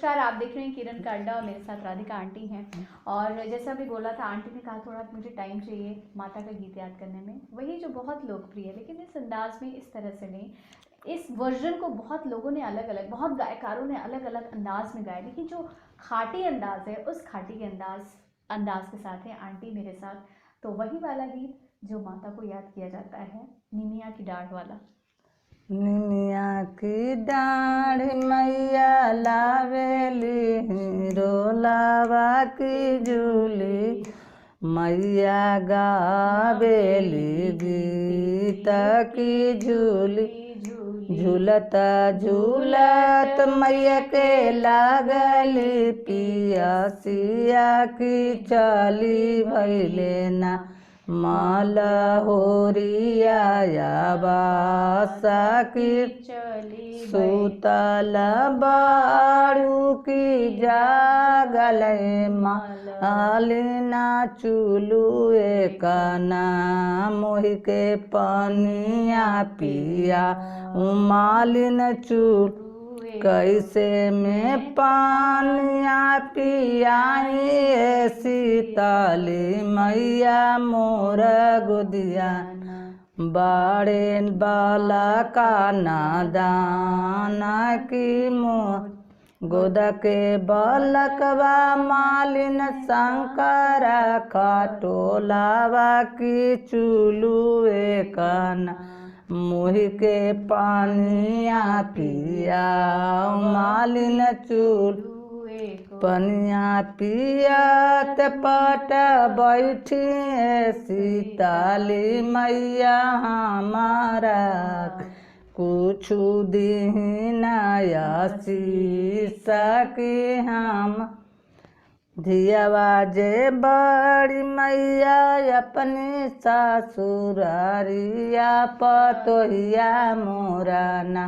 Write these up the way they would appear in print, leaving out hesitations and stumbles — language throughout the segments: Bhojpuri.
नमस्कार, आप देख रहे हैं किरण काड्डा और मेरे साथ राधिका आंटी हैं। और जैसा अभी बोला था, आंटी ने कहा थोड़ा मुझे टाइम चाहिए माता का गीत याद करने में, वही जो बहुत लोकप्रिय है, लेकिन इस अंदाज में इस तरह से नहीं। इस वर्जन को बहुत लोगों ने अलग अलग, बहुत गायकारों ने अलग अलग अंदाज में गाया, लेकिन जो खाटी अंदाज है उस खाटी के अंदाज के साथ है आंटी मेरे साथ। तो वही वाला गीत जो माता को याद किया जाता है, निमिया की डाढ़ वाला। निमिया की डाढ़ मैया लावेली, रोलावा की झूली मैया गावेली, गीत की झूली। झूलता झूलत मैया के लागली, पियसिया की चली भैले ना, मलहोरिया बासा की सुतल बारू की जागल, मालिना चुलुए कना मोहि के पनिया पिया, मालिन चूल कैसे में पानिया पियाई, शीतली मैया मोर गोदिया बाड़े बाला का नादान की मोर गोद के बालकवा, मालिन शंकर खटोलावा की चुलुए कना मोहि के पानिया पिया, मालिन चूल पनिया पियत पट बैठी, शीतली मैया हमारा कुछ दीनाया शीशा की हम। धियावा जे बड़ी मैया अपनी ससुरारिया पतोहिया मोराना,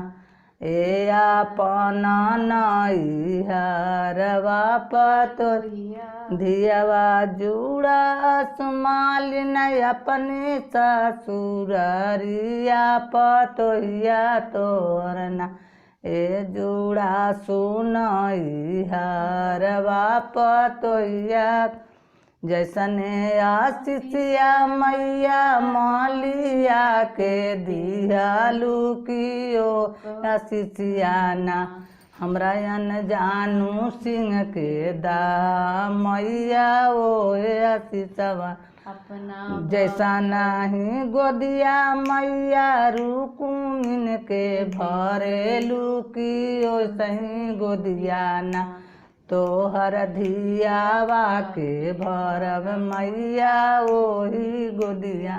ए अपन नैहरवा पतोहिया। धियावा जुड़ा सुमालिन अपनी ससुरारिया पतोहिया तोरना, ए जुड़ा सुनैहरवा पतोहिया। जैसने आशीषिया मैया मालिया के दियालू कियो, आशीषियाना हमरा जानू सिंह के दा मैया ओ आशीषवा अपना। जैसा नहीं गोदिया मैया रुकुमिन के भरेलू कियो, सही गोदियाना तोहर धियावा के भरब मैया ओही गोदिया,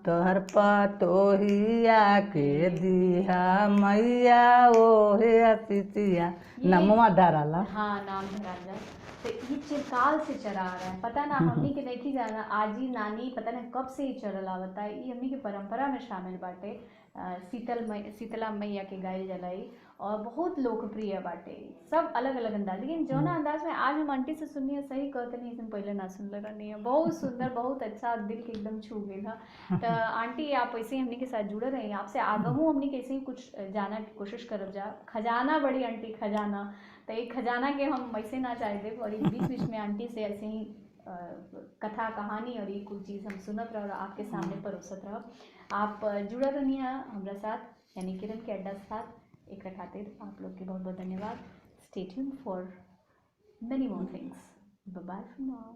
तोहर पतोहिया के दिहा मैया ओहे आशीषिया। नमवा धराला। हाँ, नाम धराला। तो ये चिरकाल से चला आ रहा है, पता ना हमनी के देखी जाना आजी नानी पता ना कब से ही चलल आवता है। ये हमनी के परंपरा में शामिल बाटे। शीतला मैया के गायल जलाई और बहुत लोकप्रिय बाटे, सब अलग अलग अंदाज। लेकिन जौना अंदाज में आज हम आंटी से सुननी है, सही कहते नहीं इसमें पहले ना सुन रहनी है, बहुत सुंदर, बहुत अच्छा, दिल के एकदम छू गई था। तो आंटी आप ऐसे ही हमनी के साथ जुड़े रही, आपसे आगहू हमनी कैसे ही कुछ जाना की कोशिश करब जा। खजाना बड़ी आंटी खजाना, तो एक खजाना के हम वैसे ना चाहे दे, और बीच बीच में आंटी से ऐसे ही कथा कहानी और ये कुछ चीज़ हम सुनत रह और आपके सामने परोसत रह। आप जुड़ा रहनी हमारा साथ, यानी किरण के अड्डा साथ। एक खातिर आप लोग के बहुत बहुत धन्यवाद। Stay tuned for many more things. Bye bye for now.